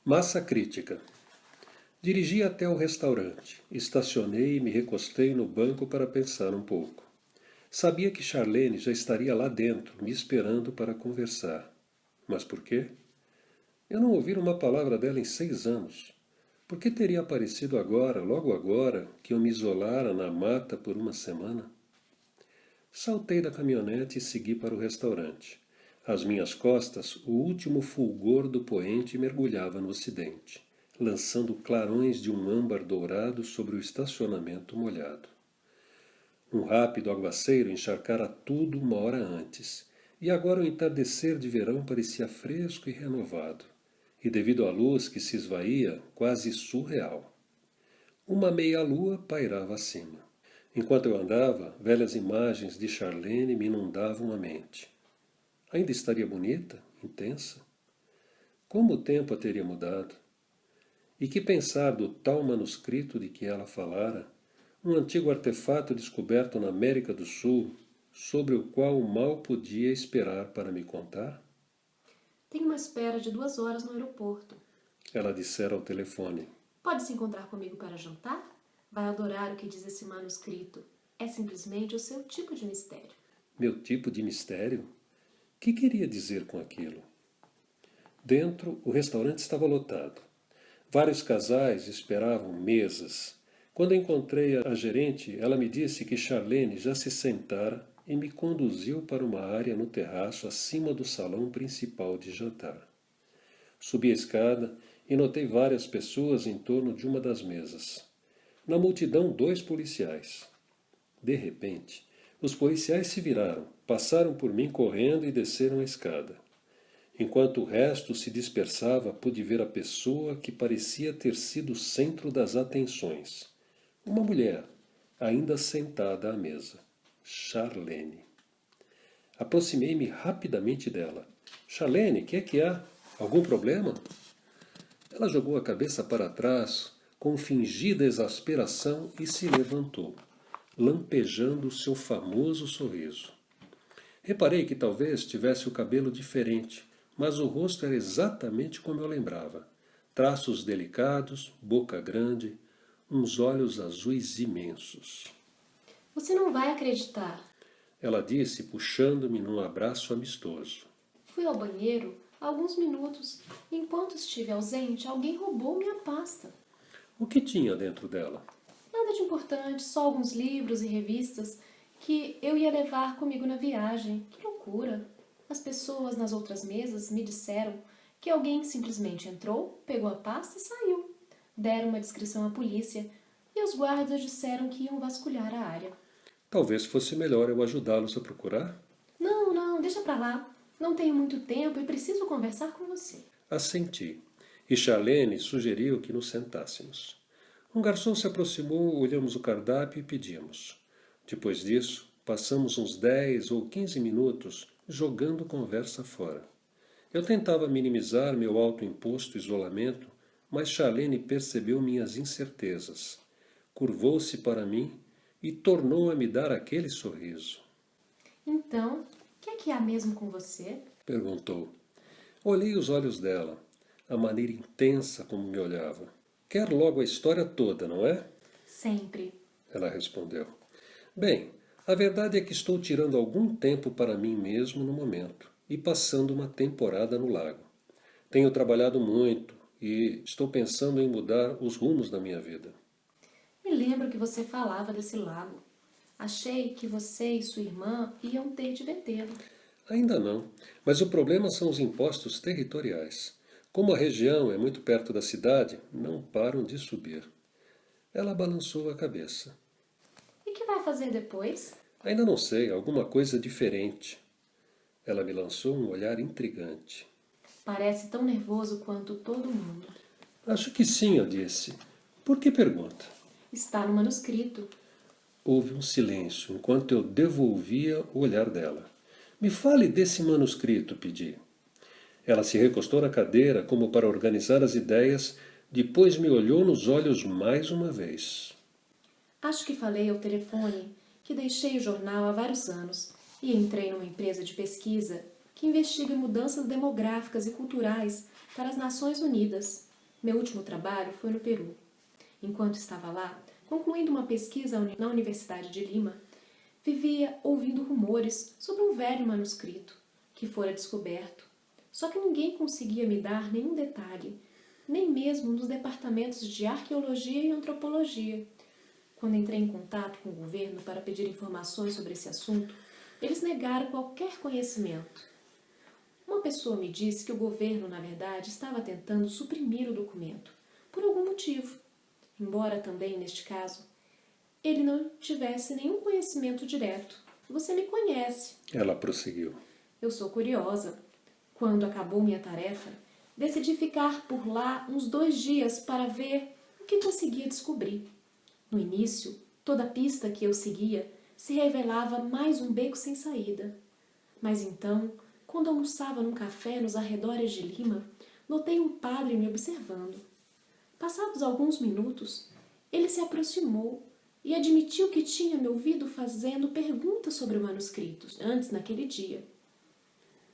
Massa crítica. Dirigi até o restaurante. Estacionei e me recostei no banco para pensar um pouco. Sabia que Charlene já estaria lá dentro, me esperando para conversar. Mas por quê? Eu não ouvira uma palavra dela em 6 anos. Por que teria aparecido agora, logo agora, que eu me isolara na mata por uma semana? Saltei da caminhonete e segui para o restaurante. Às minhas costas, o último fulgor do poente mergulhava no ocidente, lançando clarões de um âmbar dourado sobre o estacionamento molhado. Um rápido aguaceiro encharcara tudo uma hora antes, e agora o entardecer de verão parecia fresco e renovado, e devido à luz que se esvaía, quase surreal. Uma meia-lua pairava acima. Enquanto eu andava, velhas imagens de Charlene me inundavam a mente. Ainda estaria bonita, intensa? Como o tempo a teria mudado? E que pensar do tal manuscrito de que ela falara, um antigo artefato descoberto na América do Sul, sobre o qual mal podia esperar para me contar? Tenho uma espera de 2 horas no aeroporto. Ela dissera ao telefone. Pode se encontrar comigo para jantar? Vai adorar o que diz esse manuscrito. É simplesmente o seu tipo de mistério. Meu tipo de mistério? Que queria dizer com aquilo? Dentro, o restaurante estava lotado. Vários casais esperavam mesas. Quando encontrei a gerente, ela me disse que Charlene já se sentara e me conduziu para uma área no terraço acima do salão principal de jantar. Subi a escada e notei várias pessoas em torno de uma das mesas. Na multidão, 2 policiais. De repente, os policiais se viraram, passaram por mim correndo e desceram a escada. Enquanto o resto se dispersava, pude ver a pessoa que parecia ter sido o centro das atenções. Uma mulher, ainda sentada à mesa. Charlene. Aproximei-me rapidamente dela. Charlene, que é que há? Algum problema? Ela jogou a cabeça para trás com fingida exasperação e se levantou, lampejando seu famoso sorriso. Reparei que talvez tivesse o cabelo diferente, mas o rosto era exatamente como eu lembrava. Traços delicados, boca grande, uns olhos azuis imensos. Você não vai acreditar. Ela disse, puxando-me num abraço amistoso. Fui ao banheiro há alguns minutos e enquanto estive ausente, alguém roubou minha pasta. O que tinha dentro dela? Nada de importante, só alguns livros e revistas que eu ia levar comigo na viagem. Que loucura! As pessoas nas outras mesas me disseram que alguém simplesmente entrou, pegou a pasta e saiu. Deram uma descrição à polícia e os guardas disseram que iam vasculhar a área. Talvez fosse melhor eu ajudá-los a procurar? Não, não, deixa pra lá. Não tenho muito tempo e preciso conversar com você. Assenti. E Charlene sugeriu que nos sentássemos. Um garçom se aproximou, olhamos o cardápio e pedimos. Depois disso, passamos uns 10 ou 15 minutos jogando conversa fora. Eu tentava minimizar meu autoimposto isolamento, mas Charlene percebeu minhas incertezas. Curvou-se para mim e tornou a me dar aquele sorriso. Então, o que é que há mesmo com você? Perguntou. Olhei os olhos dela, a maneira intensa como me olhava. Quer logo a história toda, não é? Sempre. Ela respondeu. Bem, a verdade é que estou tirando algum tempo para mim mesmo no momento e passando uma temporada no lago. Tenho trabalhado muito e estou pensando em mudar os rumos da minha vida. Me lembro que você falava desse lago. Achei que você e sua irmã iam ter de vendê-lo. Ainda não, mas o problema são os impostos territoriais. Como a região é muito perto da cidade, não param de subir. Ela balançou a cabeça. E o que vai fazer depois? Ainda não sei, alguma coisa diferente. Ela me lançou um olhar intrigante. Parece tão nervoso quanto todo mundo. Acho que sim, eu disse. Por que pergunta? Está no manuscrito. Houve um silêncio enquanto eu devolvia o olhar dela. Me fale desse manuscrito, pedi. Ela se recostou na cadeira como para organizar as ideias, depois me olhou nos olhos mais uma vez. Acho que falei ao telefone que deixei o jornal há vários anos e entrei numa empresa de pesquisa que investiga mudanças demográficas e culturais para as Nações Unidas. Meu último trabalho foi no Peru. Enquanto estava lá, concluindo uma pesquisa na Universidade de Lima, vivia ouvindo rumores sobre um velho manuscrito que fora descoberto. Só que ninguém conseguia me dar nenhum detalhe, nem mesmo nos departamentos de arqueologia e antropologia. Quando entrei em contato com o governo para pedir informações sobre esse assunto, eles negaram qualquer conhecimento. Uma pessoa me disse que o governo, na verdade, estava tentando suprimir o documento, por algum motivo, embora também, neste caso, ele não tivesse nenhum conhecimento direto. Você me conhece. Ela prosseguiu. Eu sou curiosa. Quando acabou minha tarefa, decidi ficar por lá uns 2 dias para ver o que conseguia descobrir. No início, toda a pista que eu seguia se revelava mais um beco sem saída. Mas então, quando almoçava num café nos arredores de Lima, notei um padre me observando. Passados alguns minutos, ele se aproximou e admitiu que tinha me ouvido fazendo perguntas sobre o manuscrito antes naquele dia.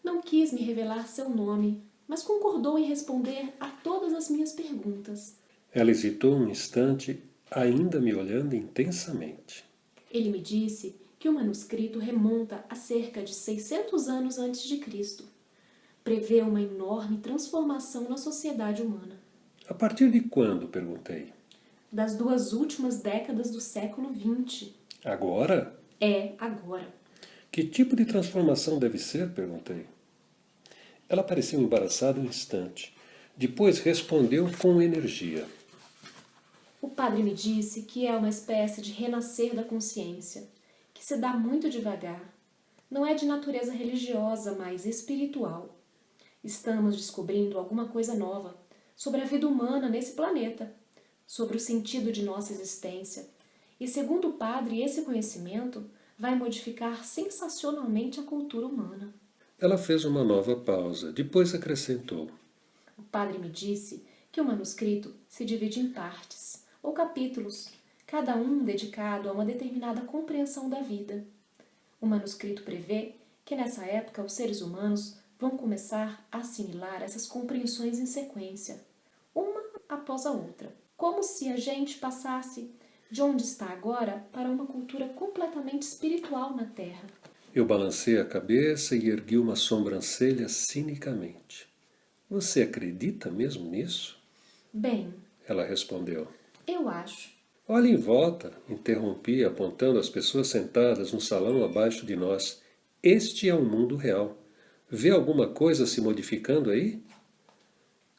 Não quis me revelar seu nome, mas concordou em responder a todas as minhas perguntas. Ela hesitou um instante, ainda me olhando intensamente. Ele me disse que o manuscrito remonta a cerca de 600 anos antes de Cristo. Prevê uma enorme transformação na sociedade humana. A partir de quando? Perguntei. Das 2 últimas décadas do século XX. Agora? É, agora. Que tipo de transformação deve ser? Perguntei. Ela pareceu embaraçada um instante. Depois respondeu com energia. O padre me disse que é uma espécie de renascer da consciência, que se dá muito devagar. Não é de natureza religiosa, mas espiritual. Estamos descobrindo alguma coisa nova sobre a vida humana nesse planeta, sobre o sentido de nossa existência. E, segundo o padre, esse conhecimento vai modificar sensacionalmente a cultura humana. Ela fez uma nova pausa, depois acrescentou. O padre me disse que o manuscrito se divide em partes, ou capítulos, cada um dedicado a uma determinada compreensão da vida. O manuscrito prevê que nessa época os seres humanos vão começar a assimilar essas compreensões em sequência, uma após a outra, como se a gente passasse de onde está agora para uma cultura completamente espiritual na Terra. Eu balancei a cabeça e ergui uma sobrancelha cinicamente. Você acredita mesmo nisso? Bem, Ela respondeu. eu acho. Olhe em volta, interrompi, apontando as pessoas sentadas no salão abaixo de nós. Este é o mundo real. Vê alguma coisa se modificando aí?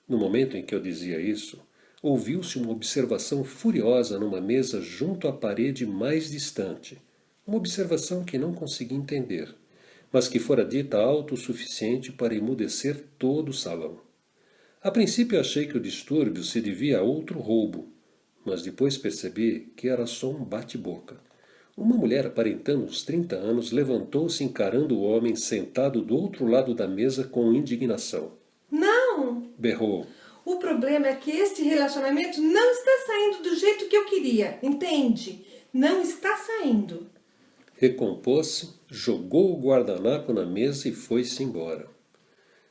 No momento em que eu dizia isso, ouviu-se uma observação furiosa numa mesa junto à parede mais distante. Uma observação que não consegui entender, mas que fora dita alto o suficiente para emudecer todo o salão. A princípio achei que o distúrbio se devia a outro roubo, mas depois percebi que era só um bate-boca. Uma mulher aparentando uns 30 anos levantou-se encarando o homem sentado do outro lado da mesa com indignação. Não! Berrou. O problema é que este relacionamento não está saindo do jeito que eu queria, entende? Não está saindo. Recompôs-se, jogou o guardanapo na mesa e foi-se embora.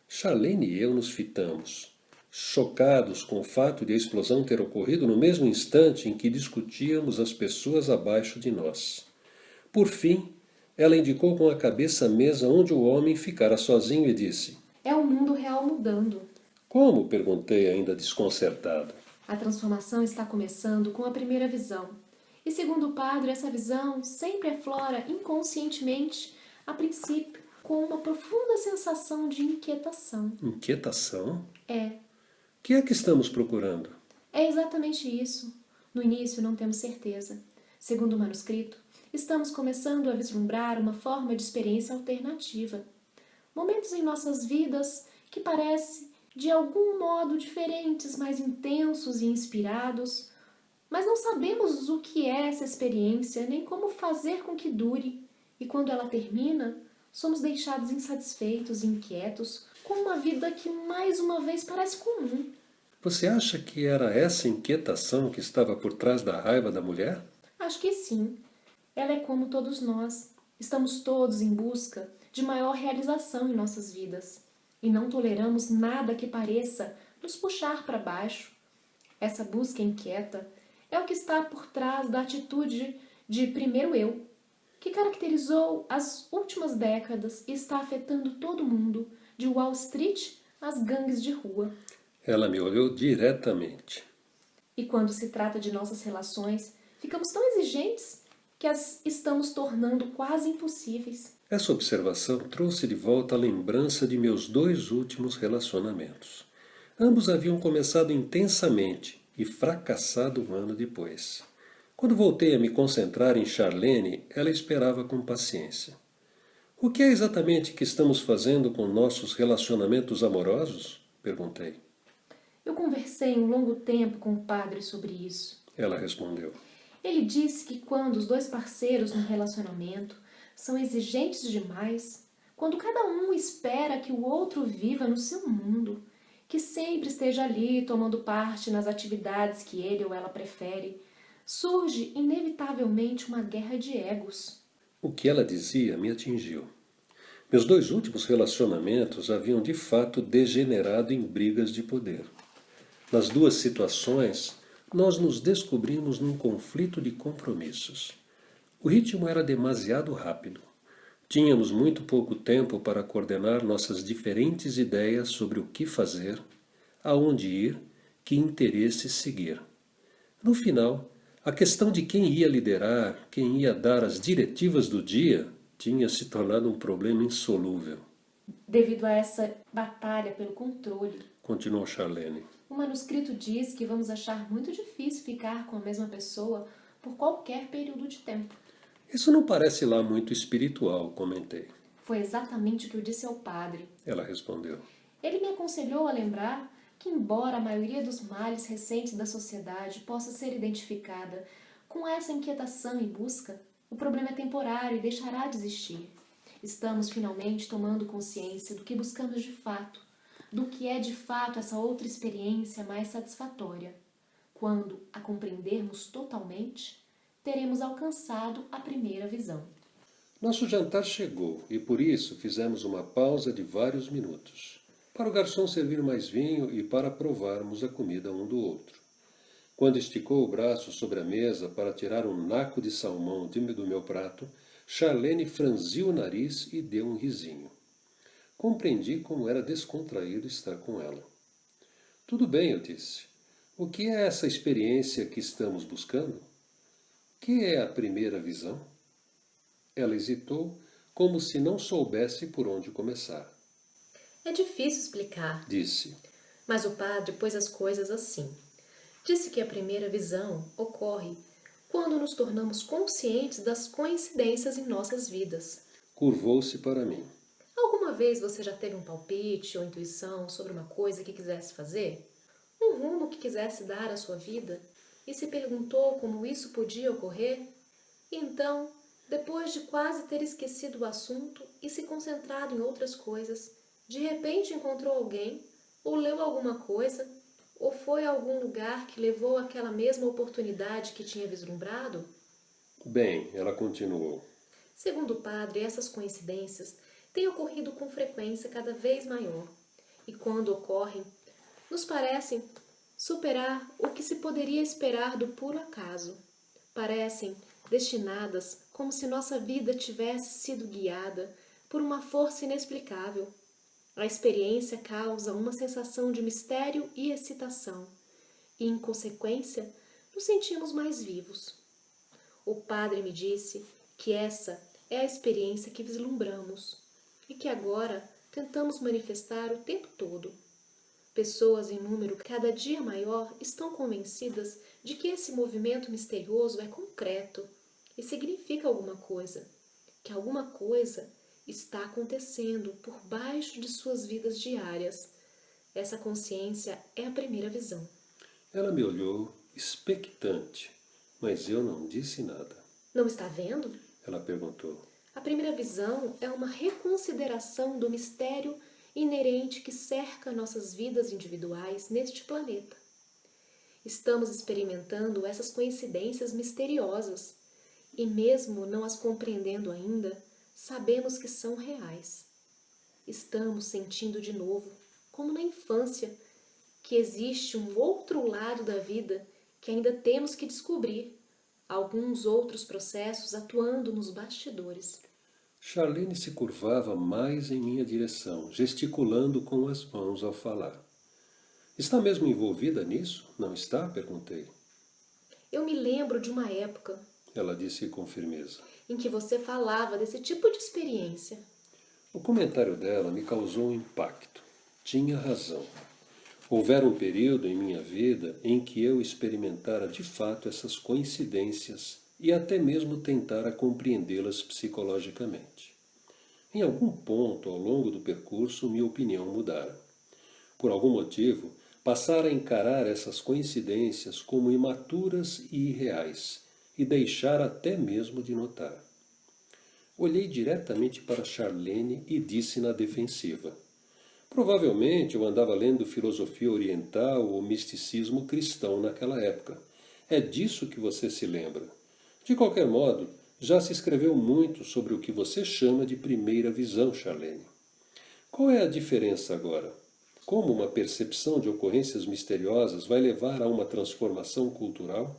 Charlene e eu nos fitamos, chocados com o fato de a explosão ter ocorrido no mesmo instante em que discutíamos as pessoas abaixo de nós. Por fim, ela indicou com a cabeça a mesa onde o homem ficara sozinho e disse: É o mundo real mudando. Como? Perguntei, ainda desconcertado. A transformação está começando com a primeira visão. E segundo o padre, essa visão sempre aflora inconscientemente, a princípio, com uma profunda sensação de inquietação. Inquietação? É Que é que estamos procurando? exatamente isso. No início não temos certeza. Segundo o manuscrito, estamos começando a vislumbrar uma forma de experiência alternativa. Momentos em nossas vidas que parecem de algum modo diferentes, mais intensos e inspirados, mas não sabemos o que é essa experiência, nem como fazer com que dure. E quando ela termina, somos deixados insatisfeitos e inquietos com uma vida que mais uma vez parece comum. Você acha que era essa inquietação que estava por trás da raiva da mulher? Acho que sim. Ela é como todos nós. Estamos todos em busca de maior realização em nossas vidas. E não toleramos nada que pareça nos puxar para baixo, Essa busca inquieta é o que está por trás da atitude de primeiro eu, que caracterizou as últimas décadas e está afetando todo mundo, de Wall Street às gangues de rua. Ela me olhou diretamente. E quando se trata de nossas relações, ficamos tão exigentes que as estamos tornando quase impossíveis. Essa observação trouxe de volta a lembrança de meus 2 últimos relacionamentos. Ambos haviam começado intensamente e fracassado um ano depois. Quando voltei a me concentrar em Charlene, ela esperava com paciência. O que é exatamente que estamos fazendo com nossos relacionamentos amorosos? Perguntei. Eu conversei um longo tempo com o padre sobre isso. Ela respondeu. Ele disse que quando os 2 parceiros num relacionamento são exigentes demais, quando cada um espera que o outro viva no seu mundo, que sempre esteja ali tomando parte nas atividades que ele ou ela prefere, surge inevitavelmente uma guerra de egos. O que ela dizia me atingiu. Meus 2 últimos relacionamentos haviam de fato degenerado em brigas de poder. Nas 2 situações, nós nos descobrimos num conflito de compromissos. O ritmo era demasiado rápido. Tínhamos muito pouco tempo para coordenar nossas diferentes ideias sobre o que fazer, aonde ir, que interesses seguir. No final, a questão de quem ia liderar, quem ia dar as diretivas do dia, tinha se tornado um problema insolúvel. Devido a essa batalha pelo controle, Continuou Charlene. o manuscrito diz que vamos achar muito difícil ficar com a mesma pessoa por qualquer período de tempo. Isso não parece lá muito espiritual, comentei. Foi exatamente o que eu disse ao padre. Ela respondeu. Ele me aconselhou a lembrar que, embora a maioria dos males recentes da sociedade possa ser identificada com essa inquietação e busca, o problema é temporário e deixará de existir. Estamos finalmente tomando consciência do que buscamos de fato, do que é de fato essa outra experiência mais satisfatória. Quando a compreendermos totalmente, teremos alcançado a primeira visão. Nosso jantar chegou e por isso fizemos uma pausa de vários minutos, para o garçom servir mais vinho e para provarmos a comida um do outro. Quando esticou o braço sobre a mesa para tirar um naco de salmão do meu prato, Charlene franziu o nariz e deu um risinho. Compreendi como era descontraído estar com ela. Tudo bem, eu disse. O que é essa experiência que estamos buscando? Que é a primeira visão? Ela hesitou, como se não soubesse por onde começar. É difícil explicar, Disse. mas o padre pôs as coisas assim. Disse que a primeira visão ocorre quando nos tornamos conscientes das coincidências em nossas vidas. Curvou-se para mim. Alguma vez você já teve um palpite ou intuição sobre uma coisa que quisesse fazer? Um rumo que quisesse dar à sua vida? E se perguntou como isso podia ocorrer? E então, depois de quase ter esquecido o assunto e se concentrado em outras coisas, de repente encontrou alguém, ou leu alguma coisa, ou foi a algum lugar que levou àquela mesma oportunidade que tinha vislumbrado? Bem, ela continuou. Segundo o padre, essas coincidências têm ocorrido com frequência cada vez maior, e quando ocorrem, nos parecem superar o que se poderia esperar do puro acaso. Parecem destinadas como se nossa vida tivesse sido guiada por uma força inexplicável. A experiência causa uma sensação de mistério e excitação, e, em consequência, nos sentimos mais vivos. O padre me disse que essa é a experiência que vislumbramos e que agora tentamos manifestar o tempo todo. Pessoas em número cada dia maior estão convencidas de que esse movimento misterioso é concreto e significa alguma coisa, que alguma coisa está acontecendo por baixo de suas vidas diárias. Essa consciência é a primeira visão. Ela me olhou, expectante, mas eu não disse nada. Não está vendo? Ela perguntou. A primeira visão é uma reconsideração do mistério inerente que cerca nossas vidas individuais neste planeta. Estamos experimentando essas coincidências misteriosas e, mesmo não as compreendendo ainda, sabemos que são reais. Estamos sentindo de novo, como na infância, que existe um outro lado da vida que ainda temos que descobrir, alguns outros processos atuando nos bastidores. Charlene se curvava mais em minha direção, gesticulando com as mãos ao falar. Está mesmo envolvida nisso? Não está? Perguntei. Eu me lembro de uma época, Ela disse com firmeza. em que você falava desse tipo de experiência. O comentário dela me causou um impacto. Tinha razão. Houvera um período em minha vida em que eu experimentara de fato essas coincidências e até mesmo tentara compreendê-las psicologicamente. Em algum ponto ao longo do percurso, minha opinião mudara. Por algum motivo, passara a encarar essas coincidências como imaturas e irreais e deixar até mesmo de notar. Olhei diretamente para Charlene e disse na defensiva. Provavelmente eu andava lendo filosofia oriental ou misticismo cristão naquela época. É disso que você se lembra. De qualquer modo, já se escreveu muito sobre o que você chama de primeira visão, Charlene. Qual é a diferença agora? Como uma percepção de ocorrências misteriosas vai levar a uma transformação cultural?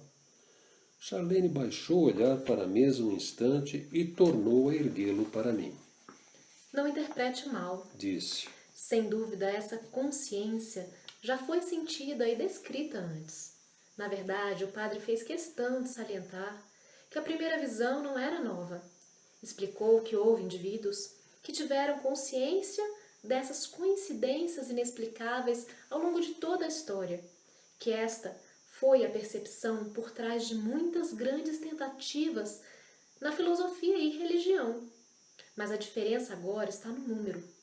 Charlene baixou o olhar para a mesa um instante e tornou a erguê-lo para mim. Não interprete mal. Disse. Sem dúvida, essa consciência já foi sentida e descrita antes. Na verdade, o padre fez questão de salientar que a primeira visão não era nova. Explicou que houve indivíduos que tiveram consciência dessas coincidências inexplicáveis ao longo de toda a história, que esta foi a percepção por trás de muitas grandes tentativas na filosofia e religião. Mas a diferença agora está no número.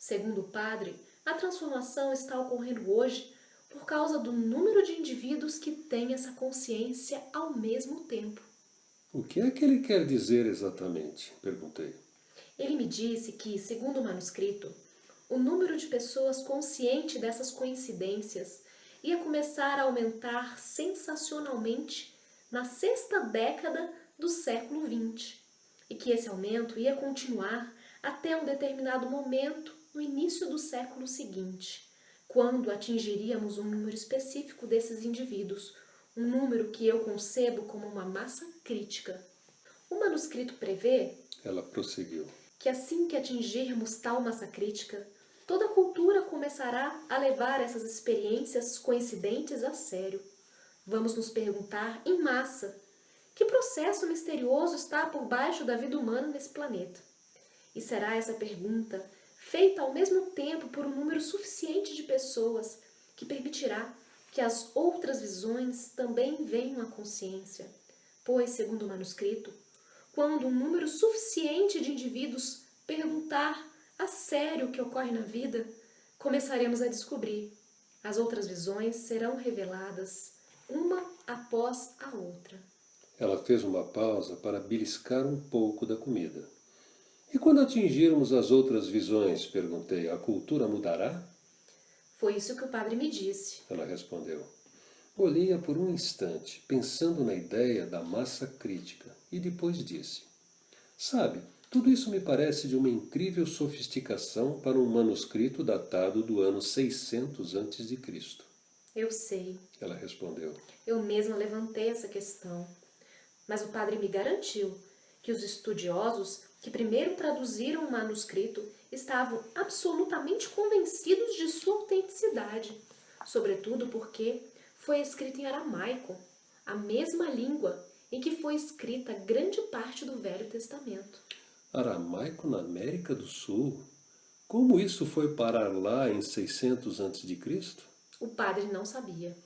Segundo o padre, a transformação está ocorrendo hoje por causa do número de indivíduos que têm essa consciência ao mesmo tempo. O que é que ele quer dizer exatamente? Perguntei. Ele me disse que, segundo o manuscrito, o número de pessoas conscientes dessas coincidências ia começar a aumentar sensacionalmente na sexta década do século XX e que esse aumento ia continuar até um determinado momento no início do século seguinte, quando atingiríamos um número específico desses indivíduos, um número que eu concebo como uma massa crítica. O manuscrito prevê, ela prosseguiu, que assim que atingirmos tal massa crítica, toda a cultura começará a levar essas experiências coincidentes a sério. Vamos nos perguntar, em massa, que processo misterioso está por baixo da vida humana nesse planeta? E será essa pergunta feita ao mesmo tempo por um número suficiente de pessoas que permitirá que as outras visões também venham à consciência. Pois, segundo o manuscrito, quando um número suficiente de indivíduos perguntar a sério o que ocorre na vida, começaremos a descobrir. As outras visões serão reveladas uma após a outra. Ela fez uma pausa para beliscar um pouco da comida. E quando atingirmos as outras visões, perguntei, a cultura mudará? Foi isso que o padre me disse. Ela respondeu. Olhei-a por um instante, pensando na ideia da massa crítica, e depois disse. Sabe, tudo isso me parece de uma incrível sofisticação para um manuscrito datado do ano 600 a.C. Eu sei. Ela respondeu. Eu mesma levantei essa questão. Mas o padre me garantiu que os estudiosos que primeiro traduziram o manuscrito estavam absolutamente convencidos de sua autenticidade, sobretudo porque foi escrito em aramaico, a mesma língua em que foi escrita grande parte do Velho Testamento. Aramaico na América do Sul? Como isso foi parar lá em 600 a.C.? O padre não sabia.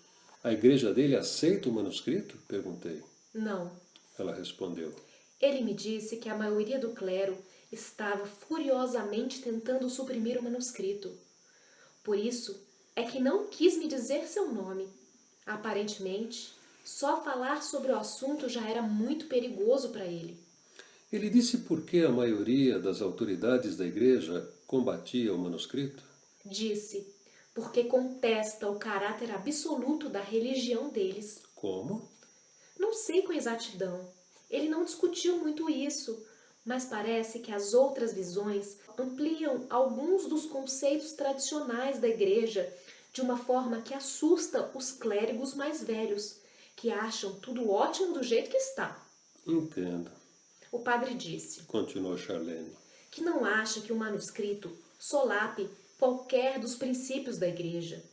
A igreja dele aceita o manuscrito? Perguntei. Não. Ela respondeu. Ele me disse que a maioria do clero estava furiosamente tentando suprimir o manuscrito. Por isso é que não quis me dizer seu nome. Aparentemente, só falar sobre o assunto já era muito perigoso para ele. Ele disse por que a maioria das autoridades da igreja combatia o manuscrito? Disse, porque contesta o caráter absoluto da religião deles. Como? Não sei com exatidão. Ele não discutiu muito isso, mas parece que as outras visões ampliam alguns dos conceitos tradicionais da igreja de uma forma que assusta os clérigos mais velhos, que acham tudo ótimo do jeito que está. Entendo, O padre disse continuou Charlene. que não acha que o manuscrito solape qualquer dos princípios da Igreja.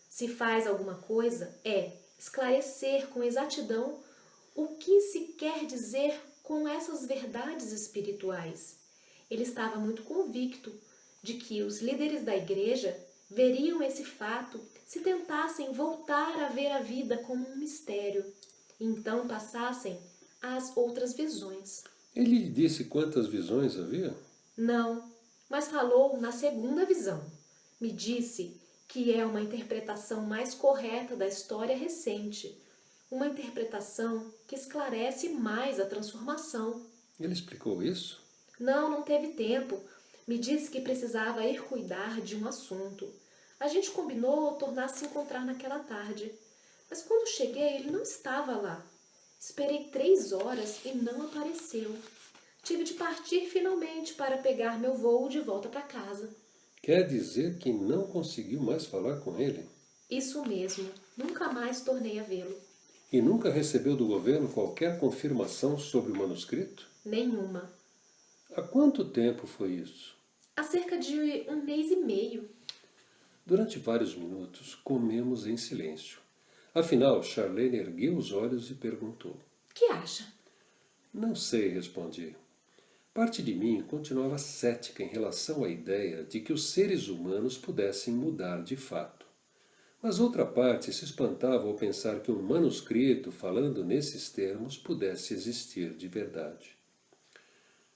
Se faz alguma coisa, é esclarecer com exatidão o que se quer dizer com essas verdades espirituais. Ele estava muito convicto de que os líderes da Igreja veriam esse fato se tentassem voltar a ver a vida como um mistério, e então passassem às outras visões. Ele lhe disse quantas visões havia? Não, mas falou na segunda visão. Me disse que é uma interpretação mais correta da história recente, uma interpretação que esclarece mais a transformação. Ele explicou isso? Não teve tempo. Me disse que precisava ir cuidar de um assunto. A gente combinou tornar-se encontrar naquela tarde. Mas quando cheguei, ele não estava lá. Esperei 3 horas e não apareceu. Tive de partir finalmente para pegar meu voo de volta para casa. Quer dizer que não conseguiu mais falar com ele? Isso mesmo. Nunca mais tornei a vê-lo. E nunca recebeu do governo qualquer confirmação sobre o manuscrito? Nenhuma. Há quanto tempo foi isso? Há cerca de 1 mês e meio. Durante vários minutos, comemos em silêncio. Afinal, Charlene ergueu os olhos e perguntou. Que acha? Não sei, respondi. Parte de mim continuava cética em relação à ideia de que os seres humanos pudessem mudar de fato. Mas outra parte se espantava ao pensar que um manuscrito, falando nesses termos, pudesse existir de verdade.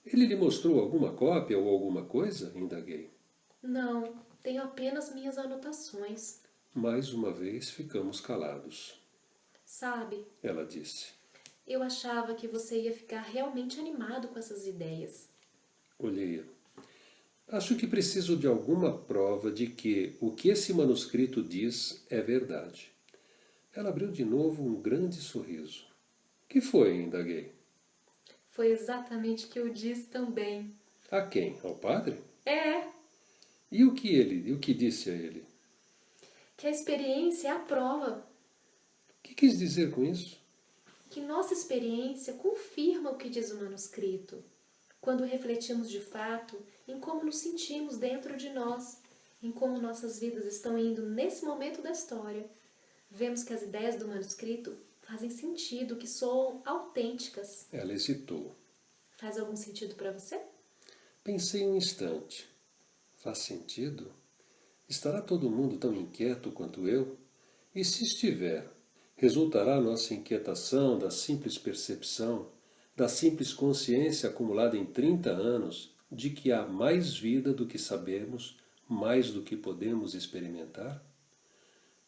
Ele lhe mostrou alguma cópia ou alguma coisa? Indaguei. Não, tenho apenas minhas anotações. Mais uma vez ficamos calados. Sabe, Ela disse. eu achava que você ia ficar realmente animado com essas ideias. Olhei-a. Acho que preciso de alguma prova de que o que esse manuscrito diz é verdade. Ela abriu de novo um grande sorriso. Que foi? Indaguei. Foi exatamente o que eu disse também. A quem? Ao padre? É, E o que disse a ele? que a experiência é a prova. O que quis dizer com isso? Que nossa experiência confirma o que diz o manuscrito. Quando refletimos de fato em como nos sentimos dentro de nós, em como nossas vidas estão indo nesse momento da história, vemos que as ideias do manuscrito fazem sentido, que soam autênticas. Ela hesitou. Faz algum sentido para você? Pensei um instante. Faz sentido? Estará todo mundo tão inquieto quanto eu? E se estiver, resultará nossa inquietação da simples percepção, da simples consciência acumulada em 30 anos de que há mais vida do que sabemos, mais do que podemos experimentar?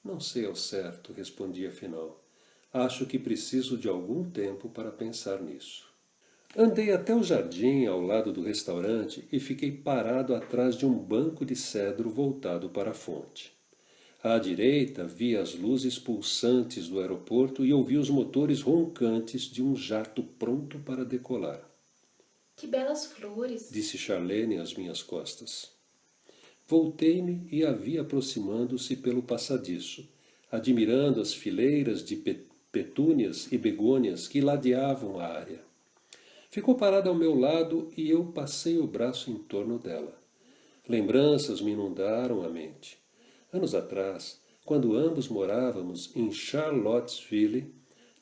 Não sei ao certo, respondi afinal. Acho que preciso de algum tempo para pensar nisso. Andei até o jardim ao lado do restaurante e fiquei parado atrás de um banco de cedro voltado para a fonte. À direita vi as luzes pulsantes do aeroporto e ouvi os motores roncantes de um jato pronto para decolar. Que belas flores! Disse Charlene às minhas costas. Voltei-me e a vi aproximando-se pelo passadiço, admirando as fileiras de petúnias e begônias que ladeavam a área. Ficou parada ao meu lado e eu passei o braço em torno dela. Lembranças me inundaram a mente. Anos atrás, quando ambos morávamos em Charlottesville,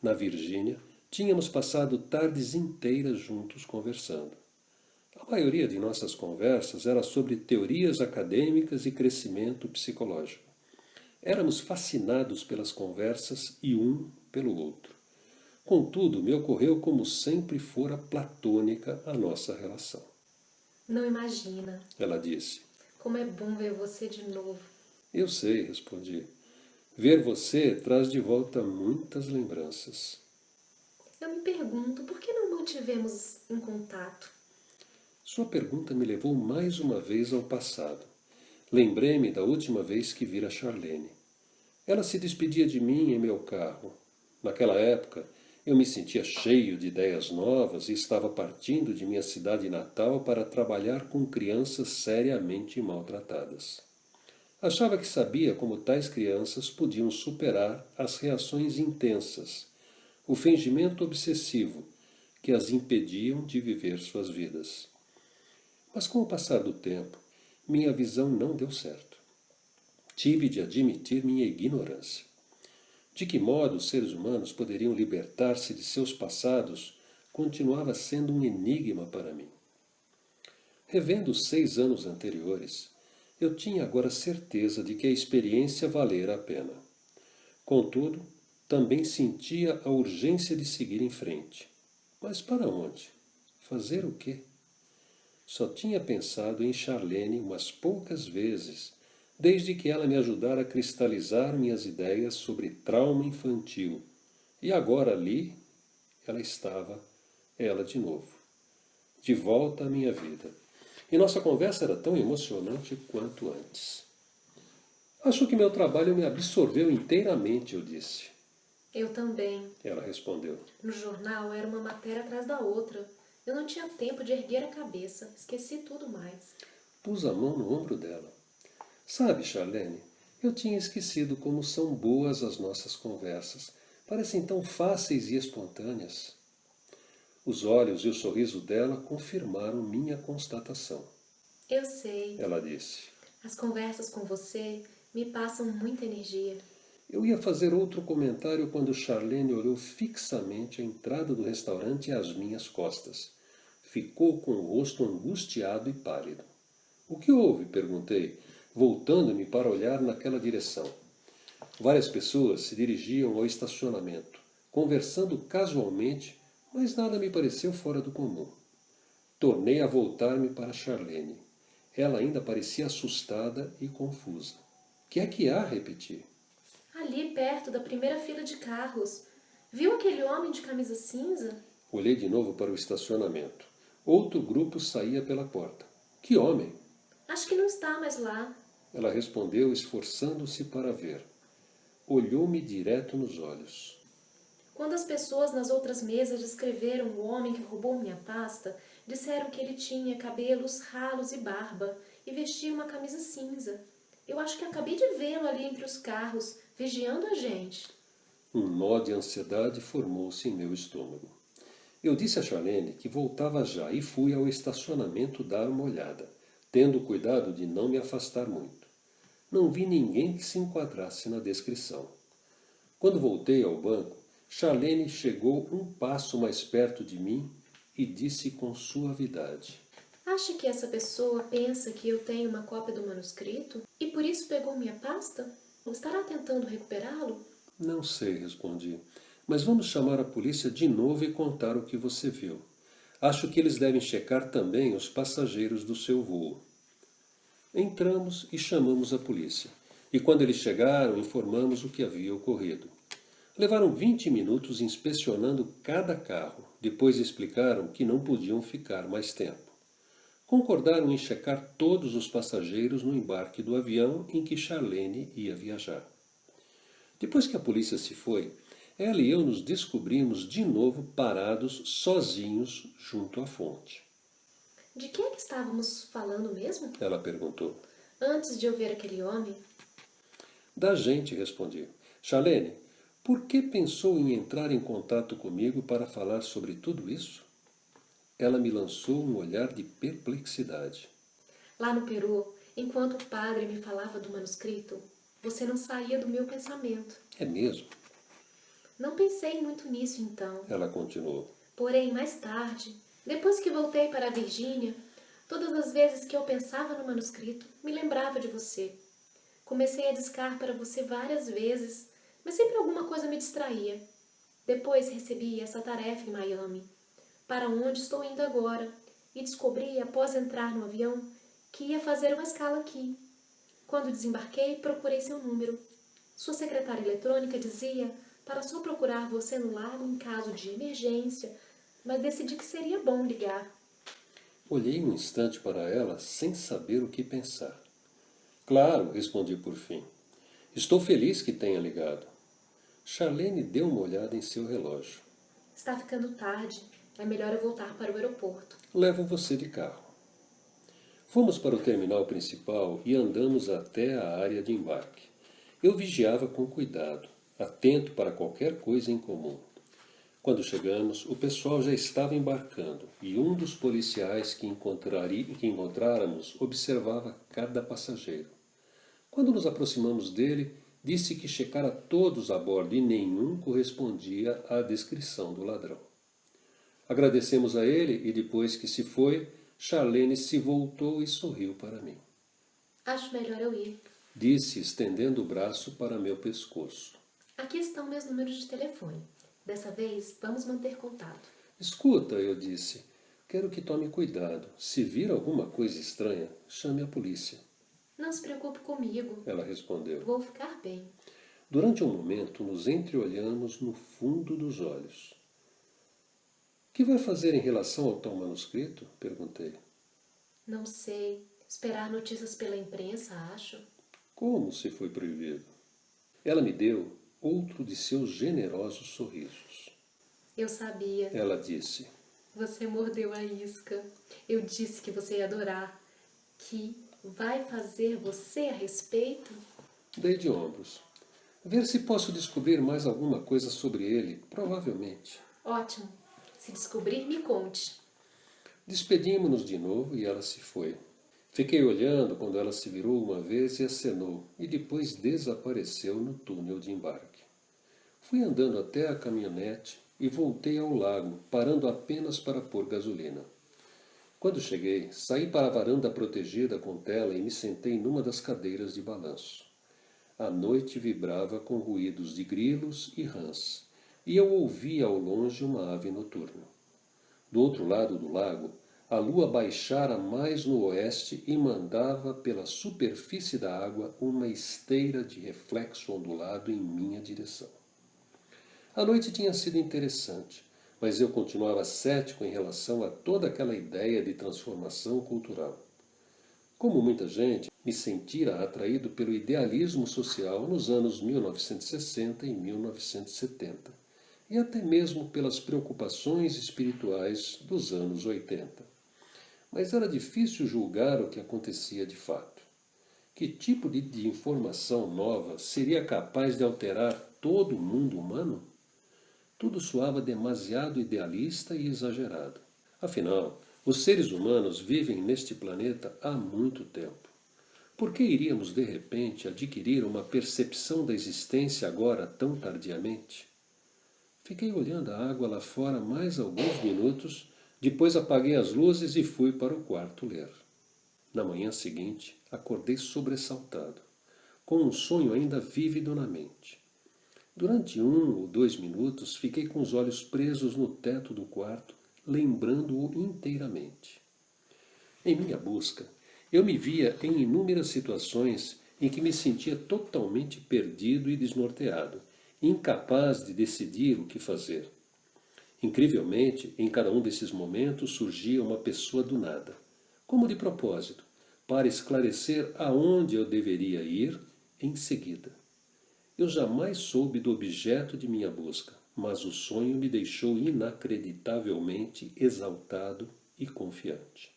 na Virgínia, tínhamos passado tardes inteiras juntos conversando. A maioria de nossas conversas era sobre teorias acadêmicas e crescimento psicológico. Éramos fascinados pelas conversas e um pelo outro. Contudo, me ocorreu como sempre fora platônica a nossa relação. Não imagina. Ela disse. Como é bom ver você de novo. Eu sei, respondi. Ver você traz de volta muitas lembranças. Eu me pergunto, por que não mantivemos em contato? Sua pergunta me levou mais uma vez ao passado. Lembrei-me da última vez que vira Charlene. Ela se despedia de mim em meu carro. Naquela época, eu me sentia cheio de ideias novas e estava partindo de minha cidade natal para trabalhar com crianças seriamente maltratadas. Achava que sabia como tais crianças podiam superar as reações intensas, o fingimento obsessivo que as impediam de viver suas vidas. Mas com o passar do tempo, minha visão não deu certo. Tive de admitir minha ignorância. De que modo os seres humanos poderiam libertar-se de seus passados continuava sendo um enigma para mim. Revendo os 6 anos anteriores, eu tinha agora certeza de que a experiência valera a pena. Contudo, também sentia a urgência de seguir em frente. Mas para onde? Fazer o quê? Só tinha pensado em Charlene umas poucas vezes, desde que ela me ajudara a cristalizar minhas ideias sobre trauma infantil. E agora ali, ela estava, ela de novo, de volta à minha vida. E nossa conversa era tão emocionante quanto antes. Acho que meu trabalho me absorveu inteiramente, eu disse. Eu também. Ela respondeu. No jornal era uma matéria atrás da outra. Eu não tinha tempo de erguer a cabeça. Esqueci tudo mais. Pus a mão no ombro dela. Sabe, Charlene, eu tinha esquecido como são boas as nossas conversas. Parecem tão fáceis e espontâneas. Os olhos e o sorriso dela confirmaram minha constatação. Eu sei. Ela disse. As conversas com você me passam muita energia. Eu ia fazer outro comentário quando Charlene olhou fixamente a entrada do restaurante às minhas costas. Ficou com o rosto angustiado e pálido. O que houve? Perguntei, voltando-me para olhar naquela direção. Várias pessoas se dirigiam ao estacionamento, conversando casualmente, mas nada me pareceu fora do comum. Tornei a voltar-me para Charlene. Ela ainda parecia assustada e confusa. Que é que há? Repeti. Ali perto da primeira fila de carros. Viu aquele homem de camisa cinza? Olhei de novo para o estacionamento. Outro grupo saía pela porta. Que homem? Acho que não está mais lá. Ela respondeu, esforçando-se para ver. Olhou-me direto nos olhos. Quando as pessoas nas outras mesas descreveram o homem que roubou minha pasta, disseram que ele tinha cabelos ralos e barba e vestia uma camisa cinza. Eu acho que acabei de vê-lo ali entre os carros, vigiando a gente. Um nó de ansiedade formou-se em meu estômago. Eu disse a Charlene que voltava já e fui ao estacionamento dar uma olhada, tendo cuidado de não me afastar muito. Não vi ninguém que se enquadrasse na descrição. Quando voltei ao banco, Charlene chegou um passo mais perto de mim e disse com suavidade. Acha que essa pessoa pensa que eu tenho uma cópia do manuscrito e por isso pegou minha pasta? Estará tentando recuperá-lo? Não sei, respondi. Mas vamos chamar a polícia de novo e contar o que você viu. Acho que eles devem checar também os passageiros do seu voo. Entramos e chamamos a polícia. E quando eles chegaram, informamos o que havia ocorrido. Levaram 20 minutos inspecionando cada carro. Depois explicaram que não podiam ficar mais tempo. Concordaram em checar todos os passageiros no embarque do avião em que Charlene ia viajar. Depois que a polícia se foi, ela e eu nos descobrimos de novo parados, sozinhos, junto à fonte. De que é que estávamos falando mesmo? Ela perguntou. Antes de eu ver aquele homem? Da gente, respondi. Charlene, por que pensou em entrar em contato comigo para falar sobre tudo isso? Ela me lançou um olhar de perplexidade. Lá no Peru, enquanto o padre me falava do manuscrito, você não saía do meu pensamento. É mesmo? Não pensei muito nisso então. Ela continuou. Porém, mais tarde, depois que voltei para a Virgínia, todas as vezes que eu pensava no manuscrito, me lembrava de você. Comecei a discar para você várias vezes, mas sempre alguma coisa me distraía. Depois recebi essa tarefa em Miami, para onde estou indo agora, e descobri, após entrar no avião, que ia fazer uma escala aqui. Quando desembarquei, procurei seu número. Sua secretária eletrônica dizia para só procurar você no lado em caso de emergência, mas decidi que seria bom ligar. Olhei um instante para ela sem saber o que pensar. Claro, respondi por fim. Estou feliz que tenha ligado. Charlene deu uma olhada em seu relógio. Está ficando tarde. É melhor eu voltar para o aeroporto. Levo você de carro. Fomos para o terminal principal e andamos até a área de embarque. Eu vigiava com cuidado, atento para qualquer coisa incomum. Quando chegamos, o pessoal já estava embarcando e um dos policiais que encontráramos observava cada passageiro. Quando nos aproximamos dele, disse que checara todos a bordo e nenhum correspondia à descrição do ladrão. Agradecemos a ele e depois que se foi, Charlene se voltou e sorriu para mim. Acho melhor eu ir. Disse, estendendo o braço para meu pescoço. Aqui estão meus números de telefone. Dessa vez, vamos manter contato. Escuta, eu disse, quero que tome cuidado. Se vir alguma coisa estranha, chame a polícia. Não se preocupe comigo. Ela respondeu. Vou ficar bem. Durante um momento, nos entreolhamos no fundo dos olhos. O que vai fazer em relação ao tal manuscrito? Perguntei. Não sei. Esperar notícias pela imprensa, acho. Como se foi proibido? Ela me deu outro de seus generosos sorrisos. Eu sabia. Ela disse. Você mordeu a isca. Eu disse que você ia adorar. Que vai fazer você a respeito? Dei de ombros. Ver se posso descobrir mais alguma coisa sobre ele, provavelmente. Ótimo. Se descobrir, me conte. Despedimos-nos de novo e ela se foi. Fiquei olhando quando ela se virou uma vez e acenou, e depois desapareceu no túnel de embarque. Fui andando até a caminhonete e voltei ao lago, parando apenas para pôr gasolina. Quando cheguei, saí para a varanda protegida com tela e me sentei numa das cadeiras de balanço. A noite vibrava com ruídos de grilos e rãs, e eu ouvia ao longe uma ave noturna. Do outro lado do lago, a lua baixara mais no oeste e mandava pela superfície da água uma esteira de reflexo ondulado em minha direção. A noite tinha sido interessante, mas eu continuava cético em relação a toda aquela ideia de transformação cultural. Como muita gente, me sentira atraído pelo idealismo social nos anos 1960 e 1970, e até mesmo pelas preocupações espirituais dos anos 80. Mas era difícil julgar o que acontecia de fato. Que tipo de informação nova seria capaz de alterar todo o mundo humano? Tudo soava demasiado idealista e exagerado. Afinal, os seres humanos vivem neste planeta há muito tempo. Por que iríamos, de repente, adquirir uma percepção da existência agora tão tardiamente? Fiquei olhando a água lá fora mais alguns minutos, depois apaguei as luzes e fui para o quarto ler. Na manhã seguinte, acordei sobressaltado, com um sonho ainda vívido na mente. Durante 1 ou 2 minutos, fiquei com os olhos presos no teto do quarto, lembrando-o inteiramente. Em minha busca, eu me via em inúmeras situações em que me sentia totalmente perdido e desnorteado, incapaz de decidir o que fazer. Incrivelmente, em cada um desses momentos surgia uma pessoa do nada, como de propósito, para esclarecer aonde eu deveria ir em seguida. Eu jamais soube do objeto de minha busca, mas o sonho me deixou inacreditavelmente exaltado e confiante.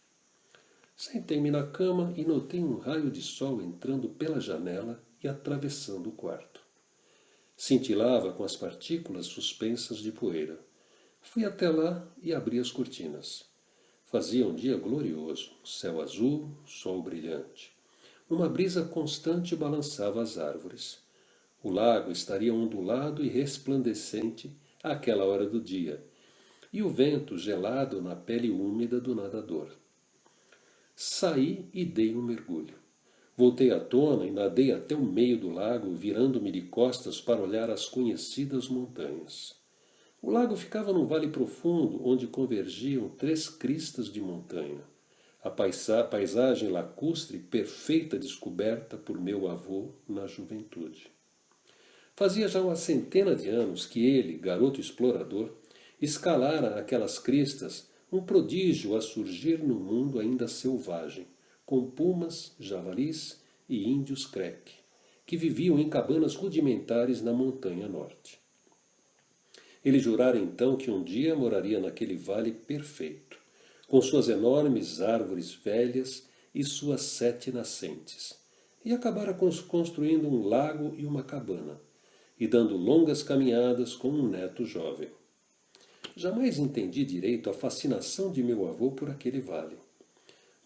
Sentei-me na cama e notei um raio de sol entrando pela janela e atravessando o quarto. Cintilava com as partículas suspensas de poeira. Fui até lá e abri as cortinas. Fazia um dia glorioso, céu azul, sol brilhante. Uma brisa constante balançava as árvores. O lago estaria ondulado e resplandecente àquela hora do dia, e o vento gelado na pele úmida do nadador. Saí e dei um mergulho. Voltei à tona e nadei até o meio do lago, virando-me de costas para olhar as conhecidas montanhas. O lago ficava num vale profundo, onde convergiam 3 cristas de montanha. A paisagem lacustre perfeita descoberta por meu avô na juventude. Fazia já uma centena de anos que ele, garoto explorador, escalara aquelas cristas, um prodígio a surgir no mundo ainda selvagem, com pumas, javalis e índios creque, que viviam em cabanas rudimentares na montanha norte. Ele jurara então que um dia moraria naquele vale perfeito, com suas enormes árvores velhas e suas 7 nascentes, e acabara construindo um lago e uma cabana, e dando longas caminhadas com um neto jovem. Jamais entendi direito a fascinação de meu avô por aquele vale,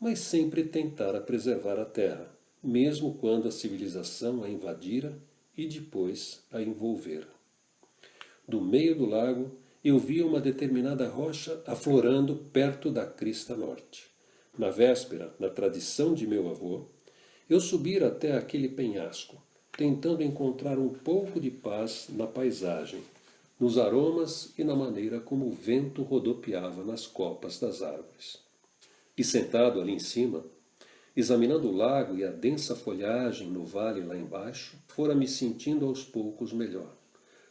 mas sempre tentara preservar a terra, mesmo quando a civilização a invadira e depois a envolvera. Do meio do lago, eu via uma determinada rocha aflorando perto da crista norte. Na véspera, na tradição de meu avô, eu subira até aquele penhasco, tentando encontrar um pouco de paz na paisagem, nos aromas e na maneira como o vento rodopiava nas copas das árvores. E sentado ali em cima, examinando o lago e a densa folhagem no vale lá embaixo, fora me sentindo aos poucos melhor,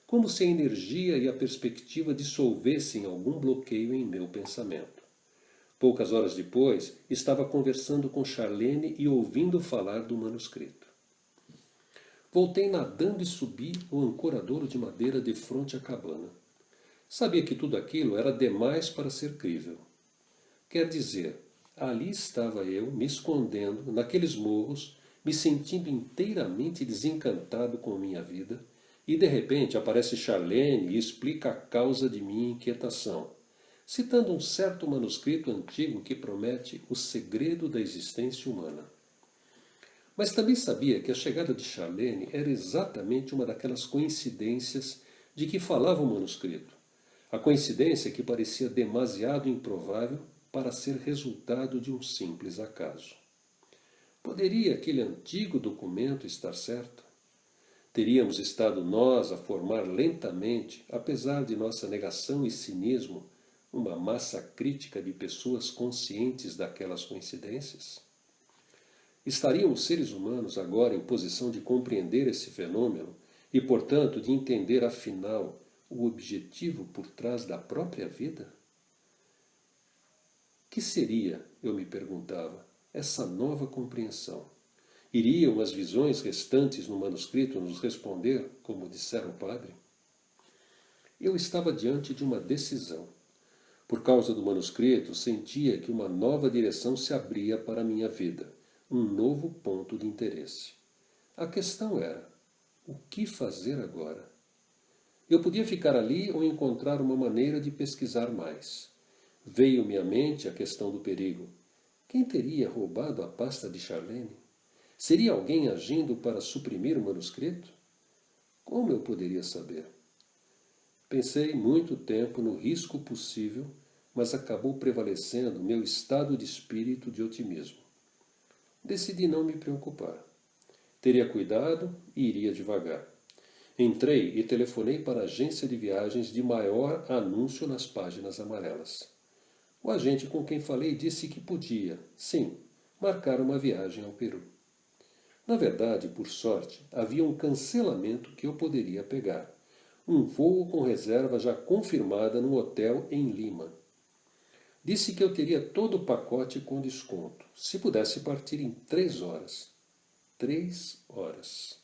como se a energia e a perspectiva dissolvessem algum bloqueio em meu pensamento. Poucas horas depois, estava conversando com Charlene e ouvindo falar do manuscrito. Voltei nadando e subi o ancoradouro de madeira de frente à cabana. Sabia que tudo aquilo era demais para ser crível. Quer dizer, ali estava eu, me escondendo, naqueles morros, me sentindo inteiramente desencantado com minha vida, e de repente aparece Charlene e explica a causa de minha inquietação, citando um certo manuscrito antigo que promete o segredo da existência humana. Mas também sabia que a chegada de Charlene era exatamente uma daquelas coincidências de que falava o manuscrito. A coincidência que parecia demasiado improvável para ser resultado de um simples acaso. Poderia aquele antigo documento estar certo? Teríamos estado nós a formar lentamente, apesar de nossa negação e cinismo, uma massa crítica de pessoas conscientes daquelas coincidências? Estariam os seres humanos agora em posição de compreender esse fenômeno e, portanto, de entender, afinal, o objetivo por trás da própria vida? Que seria, eu me perguntava, essa nova compreensão? Iriam as visões restantes no manuscrito nos responder, como dissera o padre? Eu estava diante de uma decisão. Por causa do manuscrito, sentia que uma nova direção se abria para a minha vida, um novo ponto de interesse. A questão era, o que fazer agora? Eu podia ficar ali ou encontrar uma maneira de pesquisar mais. Veio-me à mente a questão do perigo. Quem teria roubado a pasta de Charlene? Seria alguém agindo para suprimir o manuscrito? Como eu poderia saber? Pensei muito tempo no risco possível, mas acabou prevalecendo meu estado de espírito de otimismo. Decidi não me preocupar. Teria cuidado e iria devagar. Entrei e telefonei para a agência de viagens de maior anúncio nas páginas amarelas. O agente com quem falei disse que podia, sim, marcar uma viagem ao Peru. Na verdade, por sorte, havia um cancelamento que eu poderia pegar. Um voo com reserva já confirmada no hotel em Lima. Disse que eu teria todo o pacote com desconto, se pudesse partir em 3 horas. 3 horas.